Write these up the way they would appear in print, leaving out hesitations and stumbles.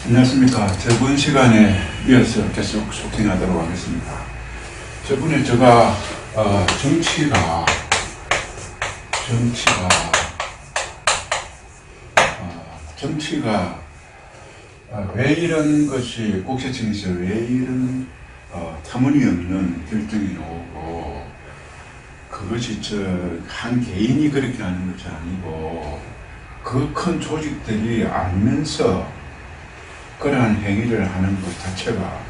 안녕하십니까. 저번 시간에 이어서 계속 소통하도록 하겠습니다. 저번에 제가 정치가 왜 이런 것이 국세청에서 왜 이런 터무니없는 결정이 나오고, 그것이 한 개인이 그렇게 하는 것이 아니고 그 큰 조직들이 알면서 그러한 행위를 하는 것 자체가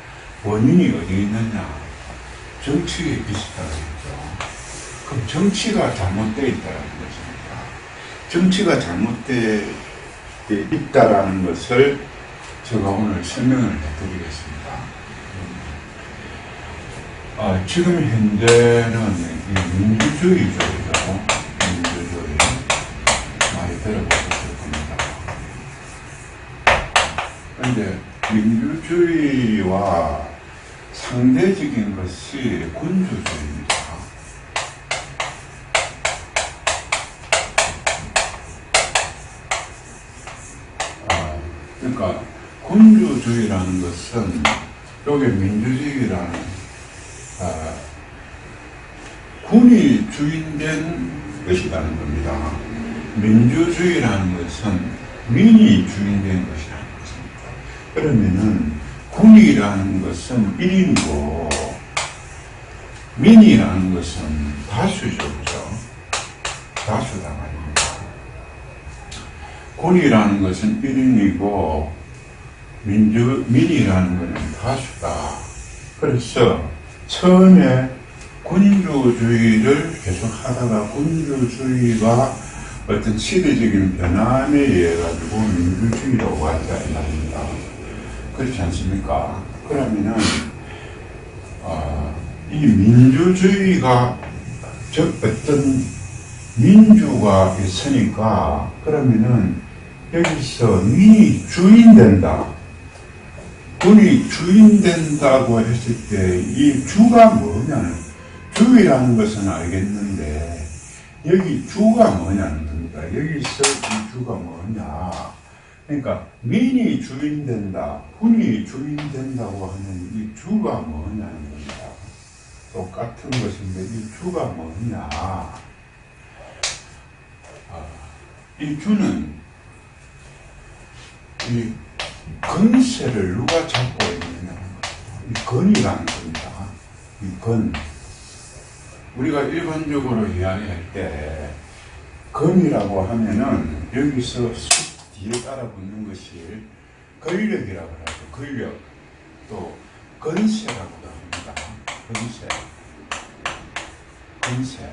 원인이 어디 있느냐? 정치에 비슷하다는 거죠. 그럼 정치가 잘못되어 있다는 것입니다. 정치가 잘못되어 있다는 것을 제가 오늘 설명을 해드리겠습니다. 지금 현재는 민주주의죠. 민주주의 많이 들어보셨을 겁니다. 그런데 민주주의와 상대적인 것이 군주주의입니다. 그러니까 군주주의라는 것은 여기 민주주의라는 군이 주인된 것이라는 겁니다. 민주주의라는 것은 민이 주인된 것이라는 것입니다. 그러면은 군이라는 것은 1인이고 민이라는 것은 다수죠, 그죠? 다수다 말입니다. 군이라는 것은 1인이고 민이라는 것은 다수다. 그래서 처음에 군주주의를 계속 하다가 군주주의가 어떤 시대적인 변화에 의해 가지고 민주주의로 왔다 이 말입니다. 그렇지 않습니까? 그러면은 이 민주주의가 즉 어떤 민주가 있으니까 그러면은 여기서 민이 주인된다. 군이 주인된다고 했을 때 이 주가 뭐냐는, 주이라는 것은 알겠는데 여기 주가 뭐냐는 겁니다. 여기서 이 주가 뭐냐. 그러니까 민이 주인된다, 군이 주인된다고 하는 이 주가 뭐냐는 겁니다. 똑같은 것인데 이 주가 뭐냐. 이 주는 이 건세를 누가 잡고 있느냐는 거죠. 이 건이라는 겁니다. 이 건. 우리가 일반적으로 이야기할 때 건이라고 하면은 여기서 숲 뒤에 따라 붙는 것이 권력이라고 하죠. 권력. 또 건세라고도 합니다. 건세.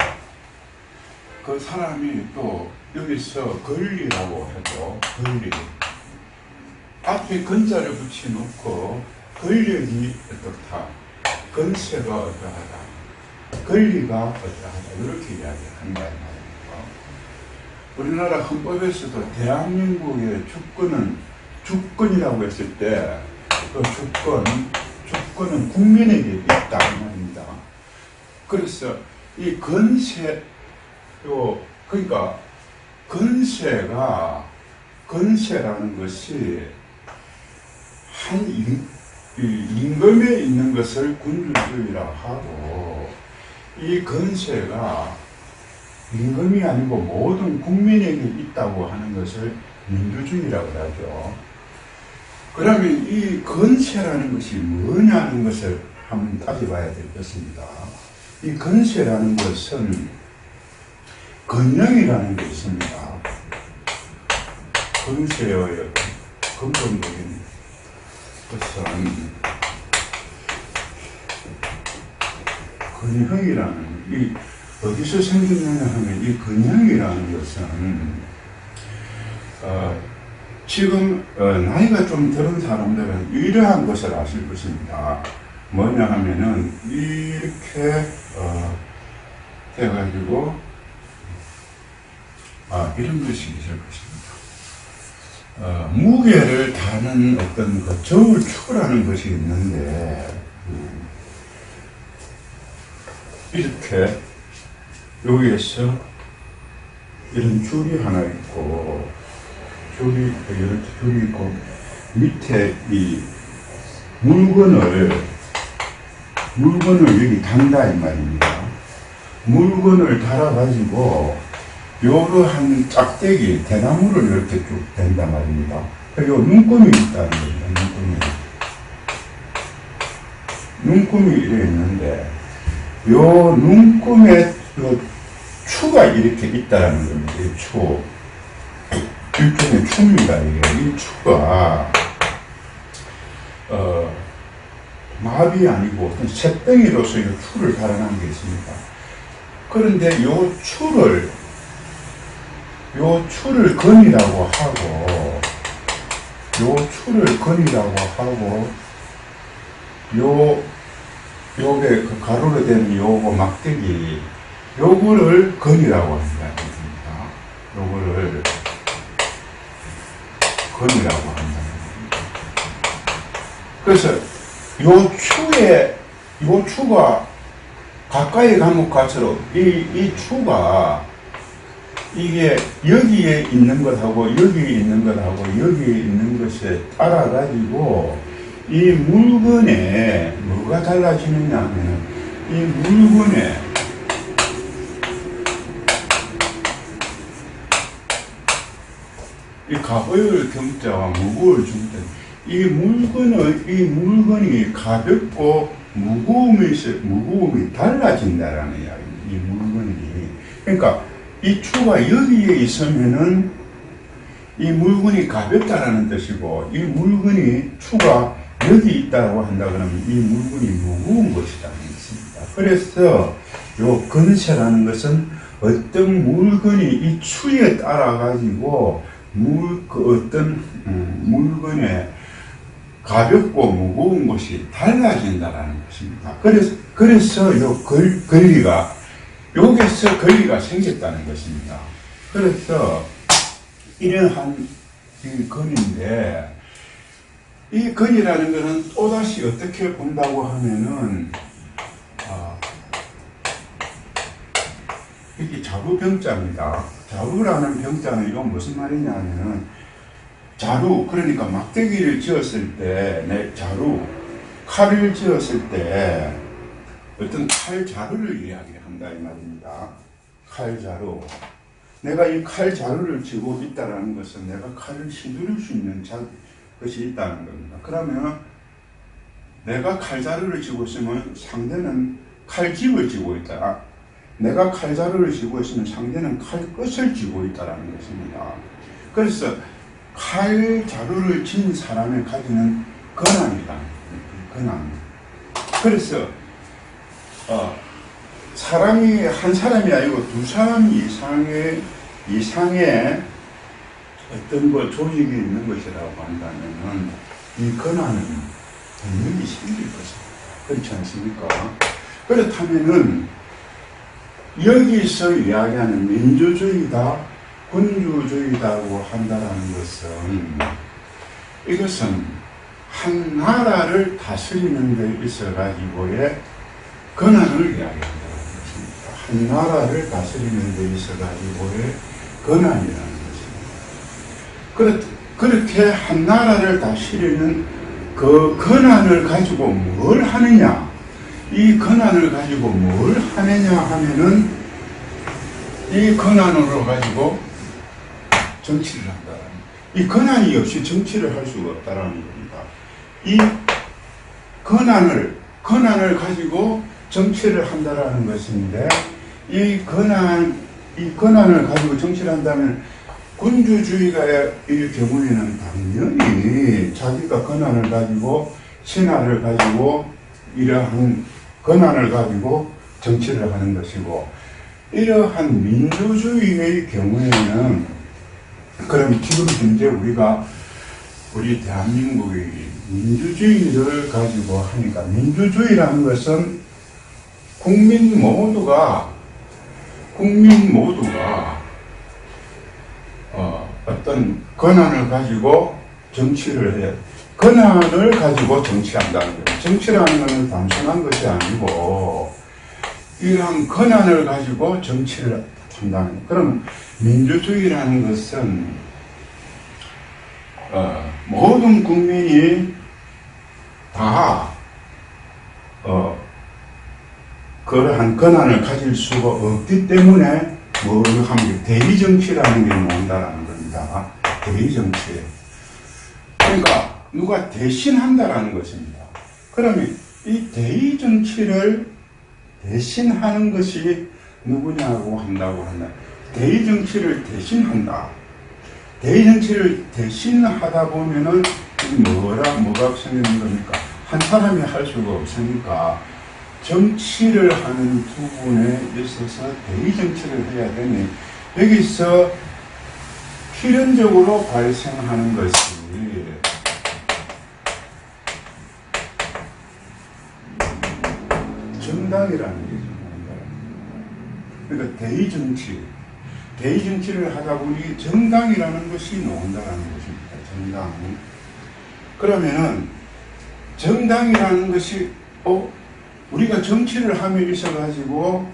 그 사람이 또 여기서 권리라고 하죠. 권리. 앞에 건자를 붙여놓고 권력이 어떻다, 건세가 어떠하다, 권리가 어떠하다, 이렇게 이야기한다 이 말입니다. 우리나라 헌법에서도 대한민국의 주권은, 주권이라고 했을 때 그 주권은 국민에게 있다 이 말입니다. 그래서 이 그러니까 건세라는 것이 한 임금에 있는 것을 군주주의라고 하고, 이 건세가 임금이 아니고 모든 국민에게 있다고 하는 것을 민주주의라고 하죠. 그러면 이 건세라는 것이 뭐냐는 것을 한번 따져봐야 될 것입니다. 이 건세라는 것은 건령이라는 게 있습니다. 건세의 근본적인 것은 건형이라는, 이 어디서 생겼느냐 하면 이 건형이라는 것은 지금 나이가 좀 들은 사람들은 이러한 것을 아실 것입니다. 뭐냐 하면은 이렇게 해가지고 이런 것이 있을 것입니다. 무게를 다는 어떤 그 저울추라는 것이 있는데, 이렇게 여기에서 이런 줄이 하나 있고, 줄이 이렇게 줄이 있고, 밑에 이 물건을 여기 단다 이 말입니다. 물건을 달아가지고 요러한 짝대기 대나무를 이렇게 쭉 댄단 말입니다. 요 눈금이 있다는 겁니다. 눈금이 이래 있는데 요 눈금에 요 추가 이렇게 있다는 겁니다. 이 추. 일종의 추입니다. 이 추가 마비 아니고 어떤 쇳덩이로서 이 추를 달아난 게 있습니다. 그런데 요 추를 건이라고 하고 요게 그 가로로 된 요거 막대기 요거를 건이라고 합니다. 요거를 건이라고 한다. 그래서 요 추가 가까이 가면 갈수록 이 추가 이게 여기에 있는 것하고 여기에 있는 것하고 여기에 있는 것에 따라 가지고 이 물건에 뭐가 달라지느냐 하면 이 물건에 이 가벼울 경자와 무거울 중자 이 물건이 가볍고 무거움이 달라진다라는 이야기입니다. 이 물건이 그러니까 이 추가 여기에 있으면은 이 물건이 가볍다라는 뜻이고 이 물건이 추가 여기 있다고 한다 그러면 이 물건이 무거운 것이라는 것입니다. 그래서 요 근세라는 것은 어떤 물건이 이 추에 따라 가지고 어떤 물건에 가볍고 무거운 것이 달라진다라는 것입니다. 그래서 요 거리가 여기서 거리가 생겼다는 것입니다. 그래서 이러한 이 건인데 이 건이라는 것은 또다시 어떻게 본다고 하면은 이게 자루병자입니다. 자루라는 병자는 이건 무슨 말이냐면은 자루 그러니까 막대기를 찧었을 때 칼을 찧었을 때 어떤 칼자루를 이야기한다 이 말입니다. 칼자루. 내가 이 칼자루를 쥐고 있다는 것은 내가 칼을 휘두를 수 있는 것이 있다는 겁니다. 그러면 내가 칼자루를 쥐고 있으면 상대는 칼집을 쥐고 있다. 내가 칼자루를 쥐고 있으면 상대는 칼끝을 쥐고 있다는 것입니다. 그래서 칼자루를 쥔 사람이 가지는 권한이다. 권한. 그래서 사람이 한 사람이 아니고 두 사람 이상의 어떤 조직이 있는 것이라고 한다면 이 권한은 분명히 생길 것입니다. 그렇지 않습니까? 그렇다면은 여기서 이야기하는 민주주의다, 군주주의다고 한다는 것은 이것은 한 나라를 다스리는 데 있어 가지고의 권한을 이야기한다는 것입니다. 한 나라를 다스리는 데 있어 가지고의 권한이라는 것입니다. 그렇게 한 나라를 다스리는 그 권한을 가지고 뭘 하느냐? 이 권한을 가지고 뭘 하느냐 하면은 이 권한으로 가지고 정치를 한다. 이 권한이 없이 정치를 할 수가 없다라는 겁니다. 이 권한을 가지고 정치를 한다라는 것인데 이 권한을 가지고 정치를 한다면 군주주의가의 경우에는 당연히 자기가 권한을 가지고 신하를 가지고 이러한 권한을 가지고 정치를 하는 것이고 이러한 민주주의의 경우에는 그럼 지금 현재 우리 대한민국의 민주주의를 가지고 하니까 민주주의라는 것은 국민 모두가 어떤 권한을 가지고 정치를 해야 권한을 가지고 정치한다는 거예요. 정치라는 것은 단순한 것이 아니고 이러한 권한을 가지고 정치를 한다는 거예요. 그럼 민주주의라는 것은 모든 국민이 다 그러한 권한을 가질 수가 없기 때문에 뭐를 하면 대의정치라는 게 나온다라는 겁니다. 대의정치. 그러니까 누가 대신한다라는 것입니다. 그러면 이 대의정치를 대신하는 것이 누구냐고 한다고 한다. 대의정치를 대신한다. 대의정치를 대신하다 보면은 뭐가 생기는 겁니까? 한 사람이 할 수가 없으니까 정치를 하는 부분에 있어서 대의정치를 해야 되니 여기서 필연적으로 발생하는 것이 정당이라는 게 나온다. 그러니까 대의정치를 하다 보니 정당이라는 것이 나온다는 것입니다. 정당. 그러면은 정당이라는 것이 우리가 정치를 함에 있어가지고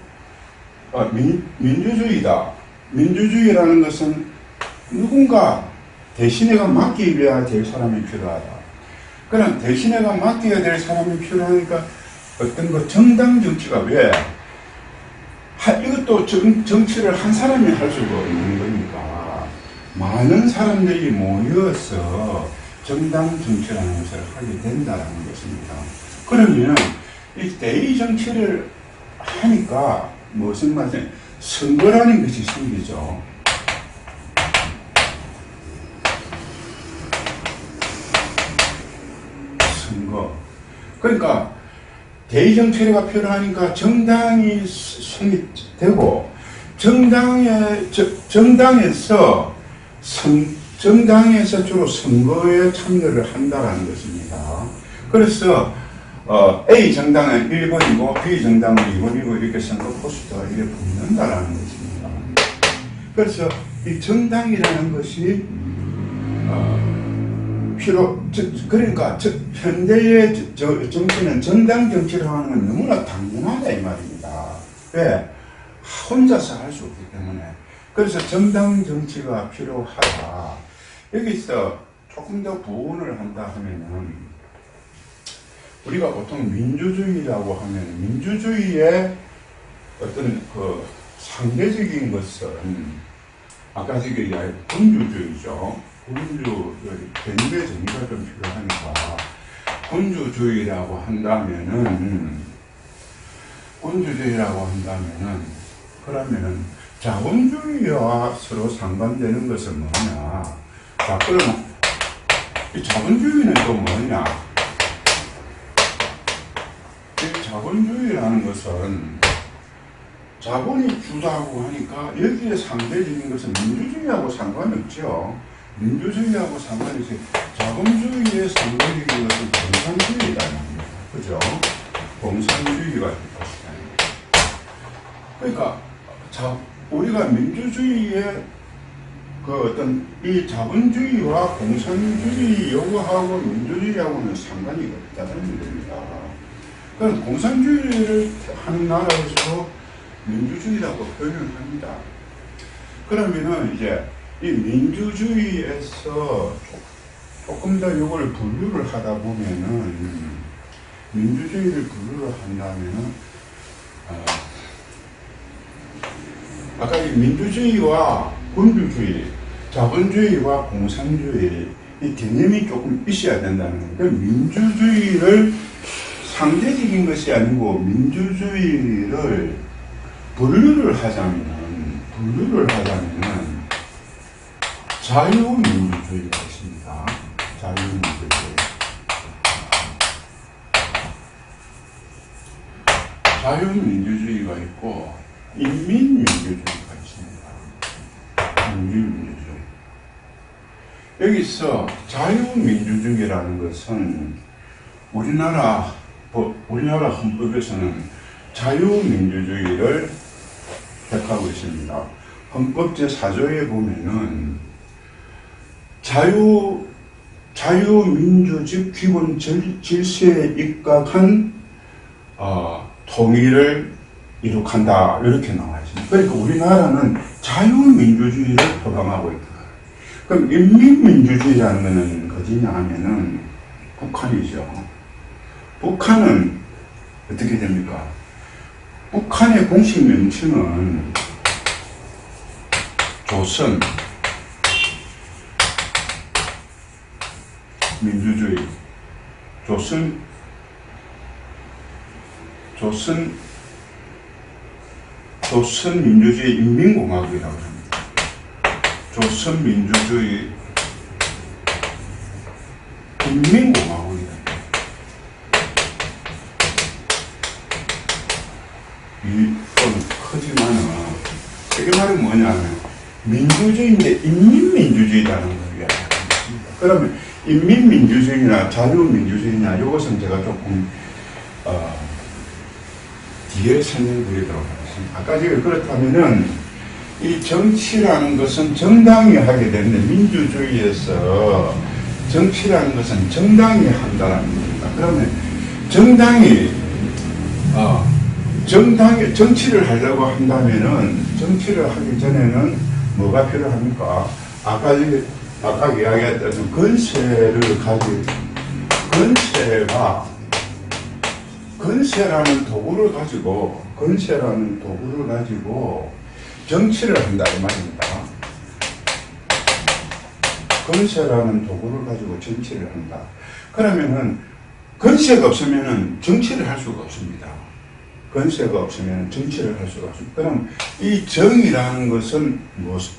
민주주의다. 민주주의라는 것은 누군가 대신해가 맡기려야 될 사람이 필요하다. 그럼 대신해가 맡겨야 될 사람이 필요하니까 어떤 거 정당 정치가 왜? 이것도 정치를 한 사람이 할 수가 없는 거니까 많은 사람들이 모여서 정당 정치라는 것을 하게 된다는 것입니다. 그러면 이 대의 정치를 하니까 무슨 말이냐? 선거라는 것이 생기죠. 선거. 그러니까 대의 정치가 필요하니까 정당이 성립되고 정당에서 주로 선거에 참여를 한다라는 것입니다. 그래서 A 정당은 1번이고 B 정당은 2번이고 이렇게 선거 포스터가 이렇게 붙는다라는 것입니다. 그래서 이 정당이라는 것이 그러니까 현대의 정치는 정당 정치를 하는 건 너무나 당연하다 이 말입니다. 왜? 혼자서 할 수 없기 때문에. 그래서 정당 정치가 필요하다. 여기서 조금 더 부언을 한다 하면은 우리가 보통 민주주의라고 하면 민주주의의 어떤 그 상대적인 것은 아까 저기 군주주의죠. 개념의 정의가 좀 필요하니까 군주주의라고 한다면은 그러면은 자본주의와 서로 상관되는 것은 뭐냐? 자, 그러면 이 자본주의는 또 뭐냐? 이 자본주의라는 것은 자본이 주도하고 하니까 여기에 상대적인 것은 민주주의하고 상관이 없죠. 민주주의하고 상관이 없어요. 자본주의의 상대적인 것은 공산주의라는 겁니다. 그죠? 공산주의가 있다. 그러니까 우리가 민주주의의 그 어떤 이 자본주의와 공산주의 요구하고 민주주의하고는 상관이 없다는 겁니다. 그럼 공산주의를 하는 나라에서 민주주의라고 표현을 합니다. 그러면은 이제 이 민주주의에서 조금 더 이걸 분류를 하다 보면은 민주주의를 분류를 한다면은 아까 이 민주주의와 군주주의, 자본주의와 공산주의 이 개념이 조금 있어야 된다는 거예요. 민주주의를 상대적인 것이 아니고 민주주의를 분류를 하자면은 자유민주주의가 있습니다. 자유민주주의가 있고 인민민주주의가 있습니다. 인민민주주의. 여기서 자유민주주의라는 것은 우리나라 헌법에서는 자유민주주의를 택하고 있습니다. 헌법 제4조에 보면은 자유민주적 기본 질서에 입각한 통일을 이룩한다 이렇게 나와 있습니다. 그러니까 우리나라는 자유민주주의를 표방하고 있다. 그럼 인민민주주의라는 것은 어디냐 하면은 북한이죠. 북한은 어떻게 됩니까? 북한의 공식 명칭은 조선 민주주의, 조선 민주주의 인민공화국이라고 합니다. 조선 민주주의 인민공화국이다. 이건 크지만은 이게 말이 뭐냐면 민주주의인데 인민민주주의라는 걸 이야기합니다. 그러면 인민민주주의나 자유민주주의냐 이것은 제가 조금 뒤에 설명드리도록 하겠습니다. 아까 제가 그렇다면은 이 정치라는 것은 정당이 하게 되는데 민주주의에서 정치라는 것은 정당이 한다는 겁니다. 그러면 정당이 정치를 하려고 한다면은 정치를 하기 전에는 뭐가 필요합니까? 아까 이야기했던 건세라는 도구를 가지고 정치를 한다 이 말입니다. 건세라는 도구를 가지고 정치를 한다. 그러면은 건세가 없으면은 정치를 할 수가 없습니다. 건세가 없으면 정치를 할 수가 없습니다. 그럼 이 정이라는 것은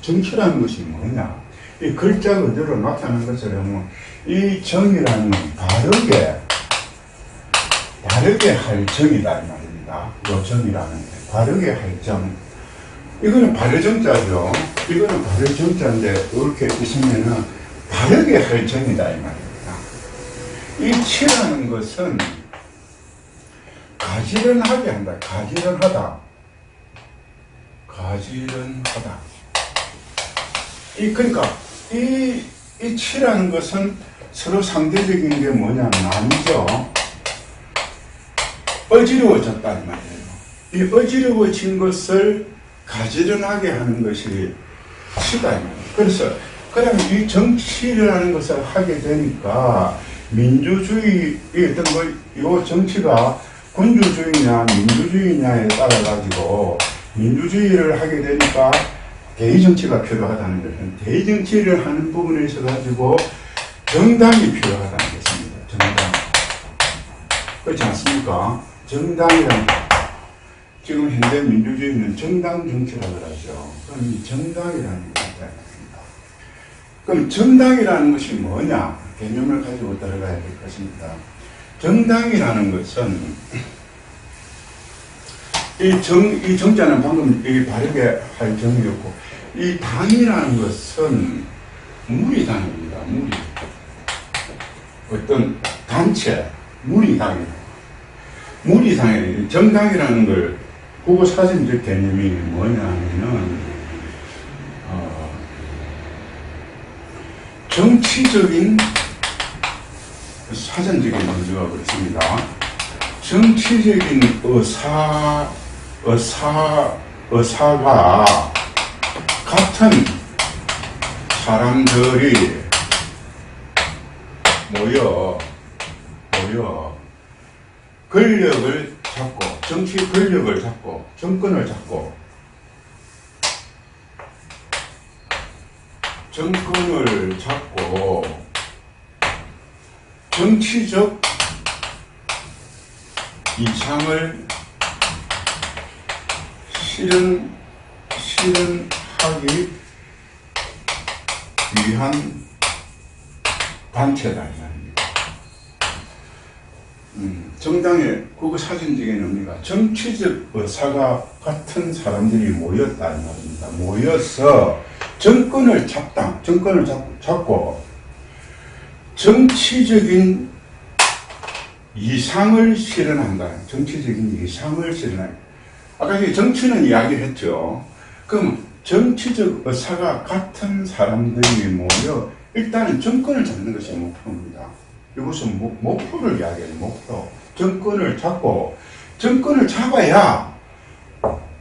정치라는 것이 뭐냐? 이 글자 그대로 나타난 것처럼 이 정이라는 건 바르게 할 정이다 이 말입니다. 요 정이라는 게 바르게 할 정. 이거는 바르정자죠. 이거는 바르정자인데 이렇게 있으면은 바르게 할 정이다 이 말입니다. 이 치라는 것은 가지런하게 한다. 가지런하다. 그러니까 이 치라는 것은 서로 상대적인 게 뭐냐면 남이죠. 어지러워졌다 이 말이에요. 이 어지러워진 것을 가지런하게 하는 것이 치다 이 말이에요. 그래서 그러면 이 정치라는 것을 하게 되니까 민주주의 어떤 요 정치가 군주주의냐 민주주의냐에 따라 가지고 민주주의를 하게 되니까 대의정치가 필요하다는 것은 대의정치를 하는 부분에 있어 가지고 정당이 필요하다는 것입니다. 정당. 그렇지 않습니까? 정당이라는 지금 현대 민주주의는 정당 정치라고 하죠. 그럼 이 정당이라는 것이 있습니다. 그럼 정당이라는 것이 뭐냐? 개념을 가지고 따라가야 될 것입니다. 정당이라는 것은 이 정자는 방금 바르게 할 정이었고 이 당이라는 것은 무리당입니다. 어떤 단체 무리당이에요. 정당이라는 걸 국어 사전적 개념이 뭐냐면은 정치적인 사전적인 문제가 그렇습니다. 정치적인 의사가 같은 사람들이 모여 권력을 잡고 정치 권력을 잡고 정권을 잡고 정치적 이상을 실현하기 위한 단체다 이 말입니다. 정당의 국어 사전적인 의미가 정치적 의사가 같은 사람들이 모였다 이 말입니다. 모여서 정권을 잡고 정치적인 이상을 실현한다. 정치적인 이상을 실현한다. 아까 정치는 이야기했죠. 그럼 정치적 의사가 같은 사람들이 모여 일단은 정권을 잡는 것이 목표입니다. 이것은 목표를 이야기해요. 목표. 정권을 잡아야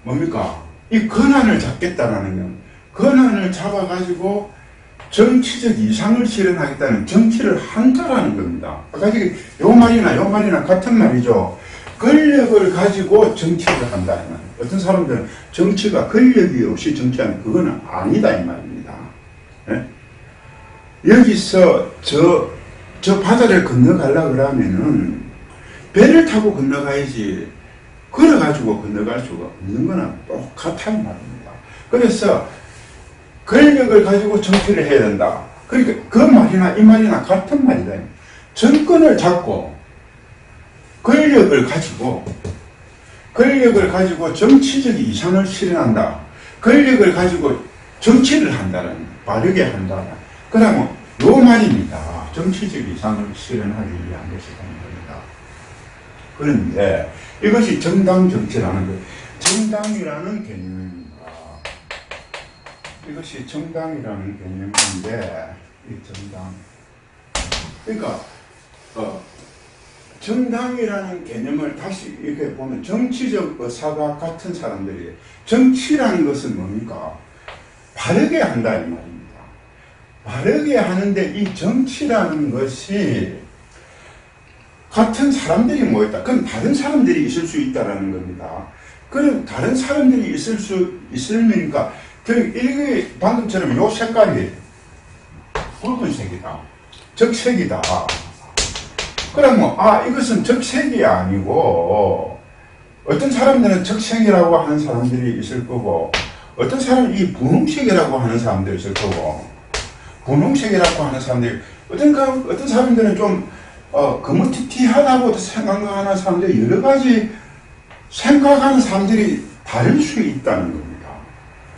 뭡니까? 이 권한을 잡겠다라는 건 권한을 잡아가지고 정치적 이상을 실현하겠다는 정치를 한다라는 겁니다. 아까 요 말이나 같은 말이죠. 권력을 가지고 정치를 한다. 어떤 사람들은 정치가 권력이 없이 정치하는 그거는 아니다 이 말입니다. 네? 여기서 저 바다를 건너가려고 그러면은 배를 타고 건너가야지 걸어가지고 건너갈 수가 없는 거나 똑같다는 말입니다. 그래서 권력을 가지고 정치를 해야 된다. 그러니까 그 말이나 이 말이나 같은 말이다. 정권을 잡고 권력을 가지고 정치적 이상을 실현한다. 권력을 가지고 정치를 한다는, 바르게 한다는. 그러면 요 말입니다. 정치적 이상을 실현하기 위한 것이라는 겁니다. 그런데 이것이 정당 정치라는 거예요. 정당이라는 개념입니다. 이것이 정당이라는 개념인데, 이 정당. 그러니까, 정당이라는 개념을 다시 이렇게 보면 정치적 의사가 같은 사람들이 정치라는 것은 뭡니까? 바르게 한다 이 말입니다. 바르게 하는데 이 정치라는 것이 같은 사람들이 모였다. 그럼 다른 사람들이 있을 수 있다라는 겁니다. 그럼 다른 사람들이 있을 수 있으니까 이게 방금처럼 요 색깔이 붉은색이다. 적색이다. 그러면 이것은 적색이 아니고 어떤 사람들은 적색이라고 하는 사람들이 있을 거고 어떤 사람은 이 분홍색이라고 하는 사람들이 있을 거고 분홍색이라고 하는 사람들이 어떤 사람들은 좀 거무튀튀하다고 생각하는 사람들이 여러 가지 생각하는 사람들이 다를 수 있다는 겁니다.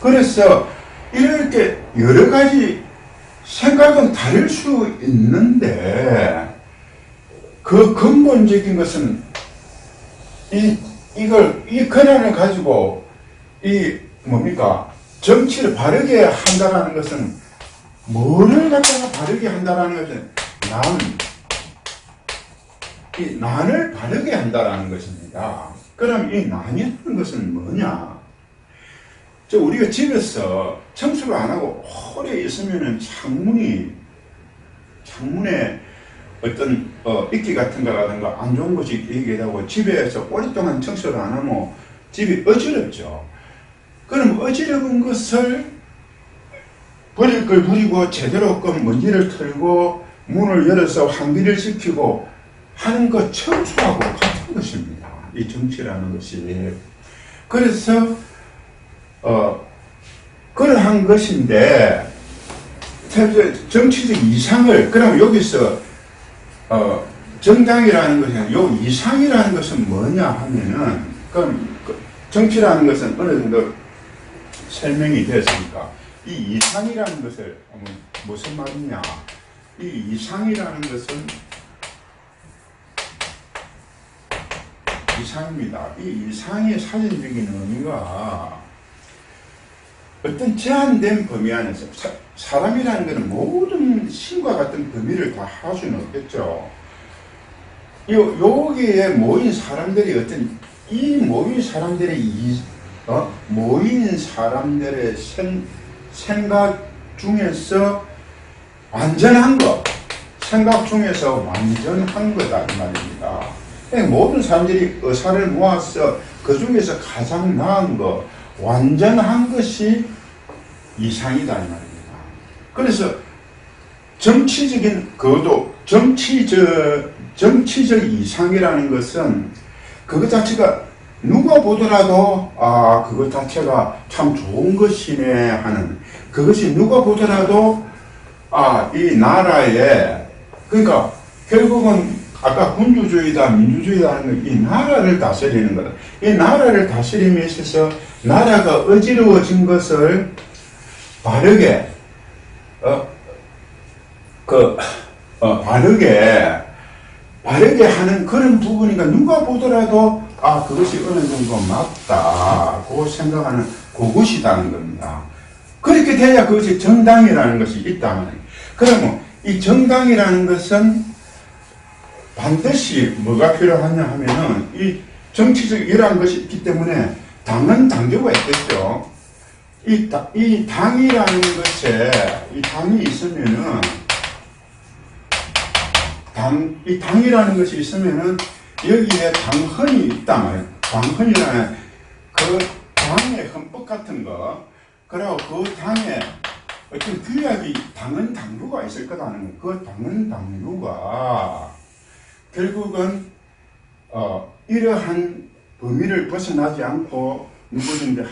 그래서 이렇게 여러 가지 생각은 다를 수 있는데 그 근본적인 것은 이 권한을 가지고 정치를 바르게 한다라는 것은 뭐를 갖다가 바르게 한다라는 것은 난을 바르게 한다라는 것입니다. 그럼 이 난이라는 것은 뭐냐? 우리가 집에서 청소를 안 하고 오래 있으면은 창문에 어떤 이끼 같은 거라든가 안 좋은 것이 얘기하고 집에서 오랫동안 청소를 안 하면 집이 어지럽죠. 그럼 어지러운 것을 버릴 걸 버리고 제대로 먼지를 털고 문을 열어서 환기를 시키고 하는 것 청소하고 같은 것입니다. 이 정치라는 것이. 그래서 그러한 것인데 정치적 이상을 그럼 여기서 정당이라는 것은 요 이상이라는 것은 뭐냐 하면은 그럼 정치라는 것은 어느 정도 설명이 됐으니까 이 이상이라는 것을 무슨 말이냐? 이 이상이라는 것은 이상입니다. 이 이상의 사전적인 의미가 어떤 제한된 범위 안에서 사람이라는 것은 모든 신과 같은 범위를 다 할 수는 없겠죠. 여기에 모인 사람들이 모인 사람들의 생각 중에서 완전한 것, 생각 중에서 완전한 거다 이 말입니다. 모든 사람들이 의사를 모아서 그 중에서 가장 나은 것, 완전한 것이 이상이다 이 말입니다. 그래서 정치적인 거도 정치적 이상이라는 것은 그것 자체가 누가 보더라도 그것 자체가 참 좋은 것이네 하는 그것이 누가 보더라도 이 나라에 그러니까 결국은 아까 군주주의다 민주주의다 하는 이 나라를 다스리는 거다. 이 나라를 다스림에 있어서 나라가 어지러워진 것을 바르게 바르게 하는 그런 부분이니까 누가 보더라도 그것이 어느 정도 맞다고 생각하는 그것이라는 겁니다. 그렇게 돼야 그것이 정당이라는 것이 있다는 거예요. 그러면 이 정당이라는 것은 반드시 뭐가 필요하냐 하면은 이 정치적 이러한 것이 있기 때문에 당은 당규가 있겠죠. 이 당이라는 것에, 이 당이 있으면은, 이 당이라는 것이 있으면은, 여기에 당헌이 있단 말이에요. 당헌이라는 그 당의 헌법 같은 거, 그리고 그 당에 어떤 규약이 당헌 당규가 있을 거라는 거, 그 당헌 당규가 결국은, 이러한 범위를 벗어나지 않고 누구든지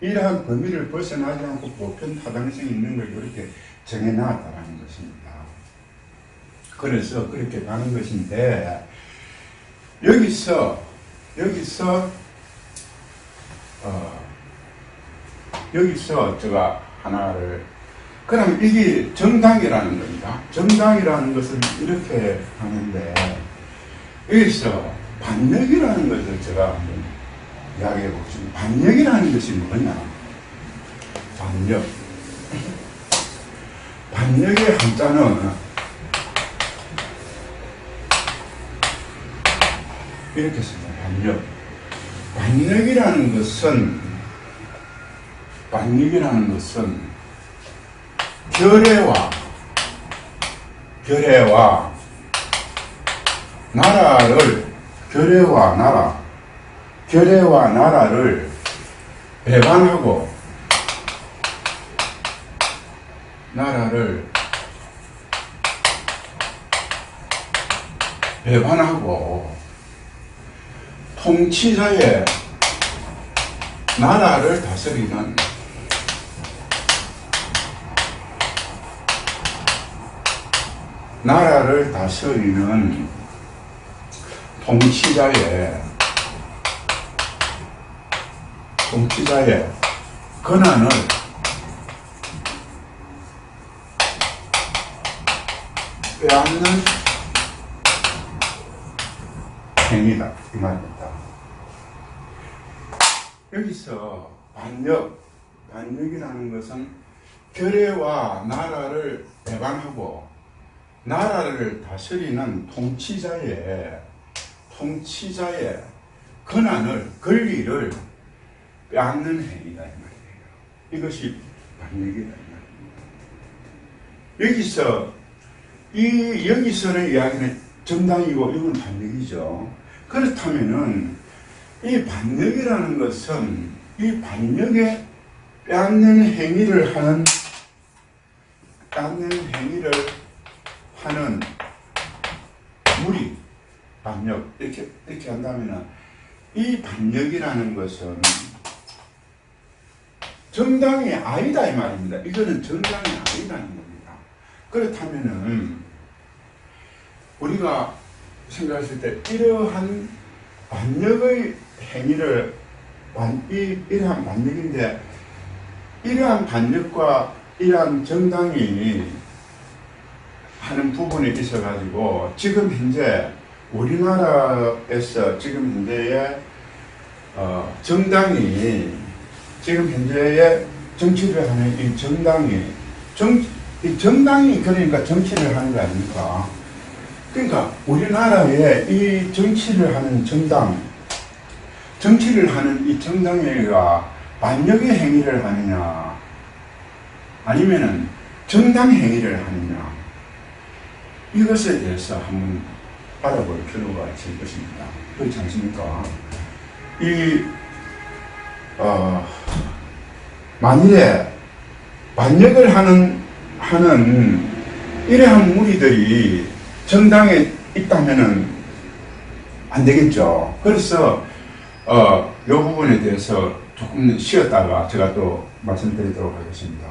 이러한 범위를 벗어나지 않고 보편 타당성이 있는 걸 이렇게 정해놨다는 것입니다. 그래서 그렇게 가는 것인데, 여기서 제가 하나를, 그럼 이게 정당이라는 겁니다. 정당이라는 것을 이렇게 하는데, 여기서 반역이라는 것을 제가 한번 이야기해 보겠습니다. 반역이라는 것이 뭐냐? 반역. 반역의 한자는 이렇게 씁니다. 반역. 반역이라는 것은 결례와 나라를 배반하고, 통치자의 나라를 다스리는 통치자의 권한을 빼앗는 행위다, 이 말입니다. 여기서 반역이라는 것은 결례와 나라를 배반하고 나라를 다스리는 통치자의 권리를 빼앗는 행위다, 이 말이에요. 이것이 반역이다, 이 말입니다. 여기서는 이야기는 정당이고 이건 반역이죠. 그렇다면은 이 반역이라는 것은 이 반역에 빼앗는 행위를 하는 무리, 반역, 이렇게 한다면은 이 반역이라는 것은 정당이 아니다, 이 말입니다. 이거는 정당이 아니라는 겁니다. 그렇다면은 우리가 생각했을 때 이러한 반역의 행위를 이러한 반역인데, 이러한 반역과 이러한 정당이 하는 부분에 있어 가지고 지금 현재 우리나라에서 지금 현재의 정당이 지금 현재의 정치를 하는 이 정당이 그러니까 정치를 하는 거 아닙니까? 그러니까 우리나라에 이 정치를 하는 이 정당회가 반역의 행위를 하느냐, 아니면은 정당 행위를 하느냐, 이것에 대해서 한번 알아볼 필요가 있을 것입니다. 그렇지 않습니까? 만일에 반역을 하는 이러한 무리들이 정당에 있다면은 안 되겠죠. 그래서 이 부분에 대해서 조금 쉬었다가 제가 또 말씀드리도록 하겠습니다.